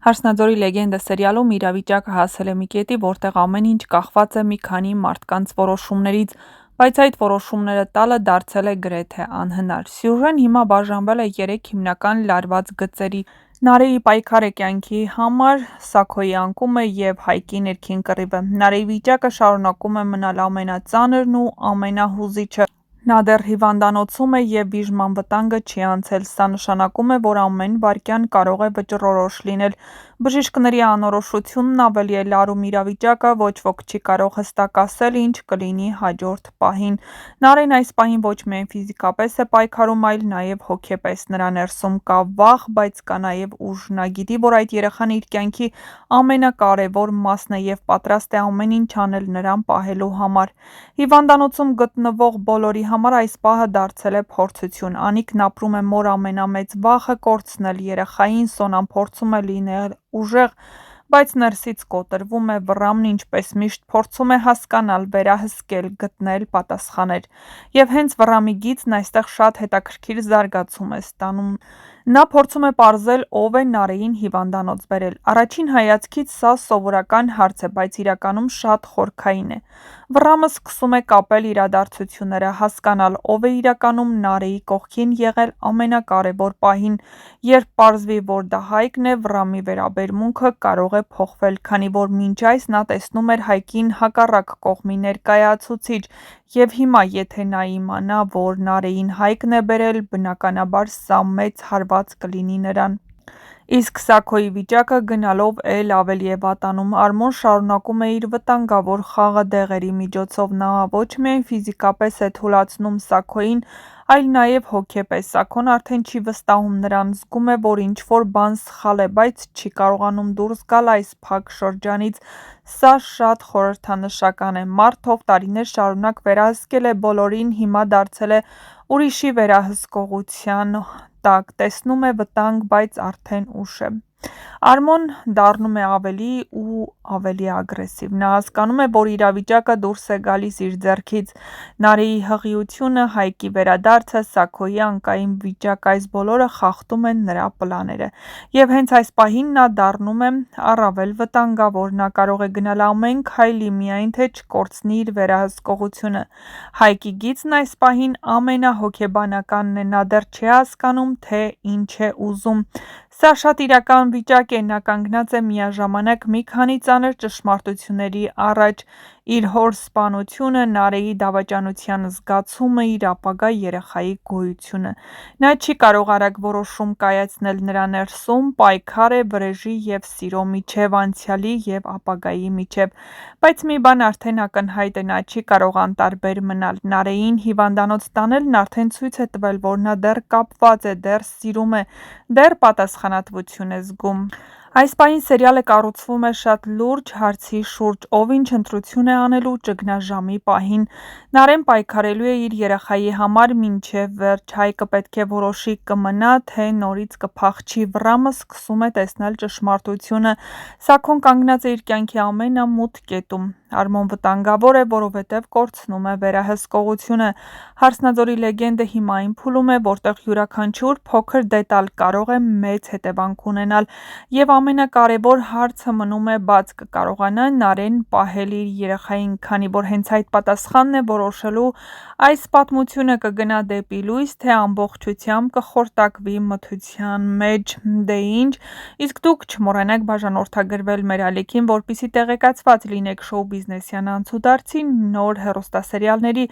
Հարսնաձորի լեգենդը սերիալում իրավիճակը հասել է մի կետի, որտեղ ամեն ինչ կախված է մի քանի մարդկանց որոշումներից, բայց այդ որոշումները տալը դարձել է գրեթե անհնար։ Սյուժեն հիմա բաժանվել է 3 հիմնական լարված գծերի՝ Նարէի պայքարը կյանքի համար, Սաքոյի անկումը և Հայկի ներքին կռիվը։ Նարէի վիճակը շարունակում է մնալ ամենածանրն ու ամենահուզիչը։ Նա դեռ հիվանդանոցում է և բիժման վտանգը չի անցել։ Սա նշանակում է, որ ամեն վայրկյան կարող է վճռորոշ լինել։ Բժիշկների անորոշությունն ավելի է լարում իրավիճակը, ոչ ոք չի կարող հստակ ասել ինչ կլինի հաջորդ պահին։ Նարէն այս պահին ոչ միայն ֆիզիկապես է պայքարում, այլ նաև հոգեպես։ Նրա ներսում կա վախ, բայց կա նաև ուժ։ Նա գիտի, որ այդ երեխան իր կյանքի ամենակարևոր մասն է և պատրաստ է ամեն ինչ անել նրան պահելու համար։ Հիվանդանոցում գտնվող բոլորի համար այս պահը դարձել է փորձություն։ Անիկն ապրում է մոր ամենամեծ վախը՝ կորցնել երեխային։ Սոնան փորձում է լինել ուժեղ, բայց ներսից կոտրվում է։ Վռամն ինչպես միշտ փորձում է հասկանալ, վերահսկել, գտնել պատասխաններ։ Եվ հենց Վռամի գիծն այստեղ շատ հետաքրքիր զարգացում է ստանում։ Նա փորձում է պարզել ով է Նարէին հիվանդանոց բերել։ Առաջին հայացքից սա սովորական հարց է, բայց իրականում շատ խորքային է։ Վռամը սկսում է կապել իրադարձությունները, հասկանալ ով է իրականում Նարէի կողքին եղել ամենակարևոր պահին։ Երբ պարզվի, որ դա Հայկն է, Վռամի վերաբերմունքը կարող է փոխվել, քանի որ մինչ այս նա տեսնում էր Հայկին հակառակ կողմի ներկայացուցիչ, և հիմա եթե նա իմանա, որ Նարէին Հայկն է բերել, բնականաբար սա մեծ հարված կլինի նրան։ Իսկ Սաքոյի վիճակը գնալով էլ ավելի է վատանում։ Արմոն շարունակում է իր վտանգավոր խաղը դեղերի միջոցով։ Նա ոչ միայն ֆիզիկապես է թուլացնում Սաքոյին, այլ նաև հոգեպես։ Սաքոն արդեն չի վստահում նրան, զգում է, որ ինչ-որ բան սխալ է, բայց չի կարողանում դուրս գալ այս փակ շրջանից։ Սա շատ խորհրդանշական է։ Մարդ, ով տարիներ շարունակ վերահսկել է բոլորին, հիմա դարձել է ուրիշի վերահսկողության տակ, տեսնում է վտանգ, բայց արդեն ուշ է։ Արմոն դառնում է ավելի ու ավելի ագրեսիվ։ Նա հասկանում է, որ իրավիճակը դուրս է գալիս իր ձեռքից։ Նարէի հղիությունը, Հայկի վերադարձը, Սաքոյի անկայուն վիճակը, այս բոլորը խախտում են նրա պլանները։ Եվ հենց այս պահին նա դառնում է առավել վտանգավոր։ Նա կարող է գնալ ամեն քայլի, միայն թե չկորցնի իր վերահսկողությունը։ Հայկի գիծն այս պահին ամենահոգեբանականն է։ Նա դեռ չի հասկանում, թե ինչ է ուզում։ Սա շատ իրական վիճակ է։ Նա կանգնած է միաժամանակ մի քանի ծանր ճշմարտությունների առաջ՝ իր հոր սպանությունը, Նարէի դավաճանության զգացումը, իր ապագա երեխայի գոյությունը։ Նա չի կարող արագ որոշում կայացնել։ Նրա ներսում պայքար է վրեժի և սիրո միջև, անցյալի և ապագայի միջև։ Բայց մի բան արդեն ակնհայտ է՝ նա չի կարող անտարբեր մնալ։ Նարէին հիվանդանոց տանելն արդեն ցույց է տվել, որ նա դեռ կապված է, դեռ սիրում է, դեռ պատասխանատվություն է զգում։ Այս պահին սերիալը կառուցվում է շատ լուրջ հարցի շուրջ՝ ով ինչ ընտրություն է անելու ճգնաժամի պահին։ Նարէն պայքարելու է իր երեխայի համար մինչև վերջ։ Հայկը պետք է որոշի՝ կմնա, թե նորից կփախչի։ Վռամը սկսում է տեսնել ճշմարտությունը։ Սաքոն կանգնած է իր կյանքի ամենամութ կետում։ Արմոն վտանգավոր է, որովհետև կորցնում է վերահսկողությունը։ Հարսնաձորի լեգենդը հիմա այն փուլում է, որտեղ յուրաքանչյուր փոքր դետալ կարող է մեծ հետևանք ունենալ։ Եվ ամենակարևոր հարցը մնում է բաց՝ կկարողանա Նարէն պահել իր երեխային, քանի որ հենց այդ պատասխանն է որոշելու այս պատմությունը կգնա դեպի լույս, թե ամբողջությամբ կխորտակվի մթության մեջ։ Դե ինչ, իսկ դուք չմոռանաք բաժանորդագրվել մեր ալիքին, որպեսզի տեղեկացված լինեք շոու-բիզնեսյան անցուդարձի նոր հեռուստասերիալների,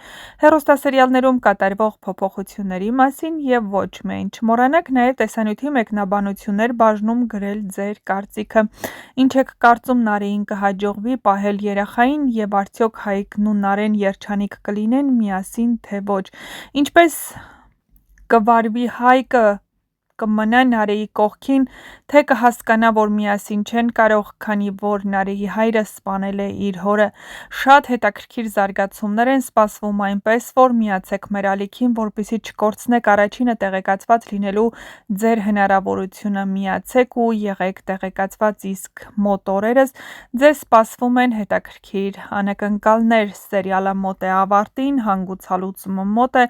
հեռուստասերիալներում կատարվող փոփոխությունների մասին և ոչ միայն։ Չմոռանաք նաև տեսանյութի մեկնաբանություններ բաժնում գրել ձեր կարծիքը։ Ինչ եք կարծում, Նարէին կհաջողվի պահել երեխային, և արդյոք Հայկն ու Նարէն երջանիկ կլինեն միասին, թե ոչ։ Ինչպես կվարվի Հայկը, կմնա Նարէի կողքին, թե կհասկանա, որ միասին չեն կարող, քանի որ Նարէի հայրը սպանել է իր հորը։ Շատ հետաքրքիր զարգացումներ են սպասվում, այնպես որ միացեք մեր ալիքին, որպեսզի չկորցնեք առաջինը տեղեկացված լինելու ձեր հնարավորությունը։ Միացեք ու եղեք տեղեկացված, իսկ մոտ օրերս ձեզ սպասվում են հետաքրքիր անակնկալներ։ Սերիալը մոտ է ավարտին, հանգուցալուծումը մոտ է,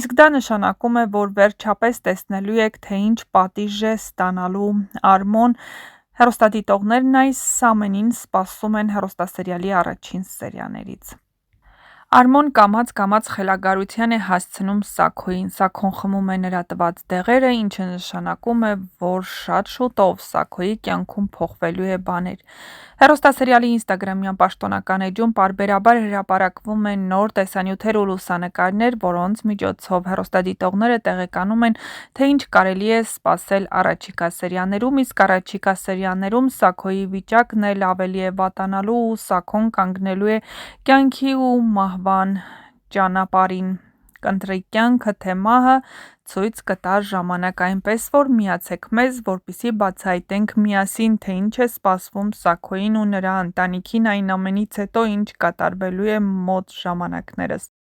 իսկ դա նշանակում է, որ վերջապես տեսնելու եք, թե ինչ պատիժ է ստանալու Արմոն։ Հեռուստադիտողներն այս ամենին սպասում են հեռուստասերիալի առաջին սերիաներից։ Արմոն կամաց-կամաց խելագարության է հասցնում Սաքոյին, Սաքոն խմում է նրա տված դեղերը, ինչը նշանակում է, որ շատ շուտով Սաքոյի կյանքում փոխվելու է բաներ։ Հեռուստասերիալի ինստագրամյան պաշտոնական էջում պարբերաբար հրապարակվում են նոր տեսանյութեր ու լուսանկարներ, որոնց միջոցով հեռուստադիտողները տեղեկանում են, թե ինչ կարելի է սպասել առաջիկա սերիաներում, իսկ առաջիկա սերիաներում Սաքոյի վիճակն էլ ավելի է վատանալու ու Սաքոն կանգնելու է կյանքի ու մահվան ճանապարհին։ Կընտրի կյանքը, թե մահը, ցույց կտա ժամանակ, այնպես որ միացեք մեզ, որպեսզի բացահայտենք միասին, թե ինչ է սպասվում Սաքոյին ու նրա ընտանիքին այն ամենից հետո, ինչ կատարվելու է մոտ ժամանակներս։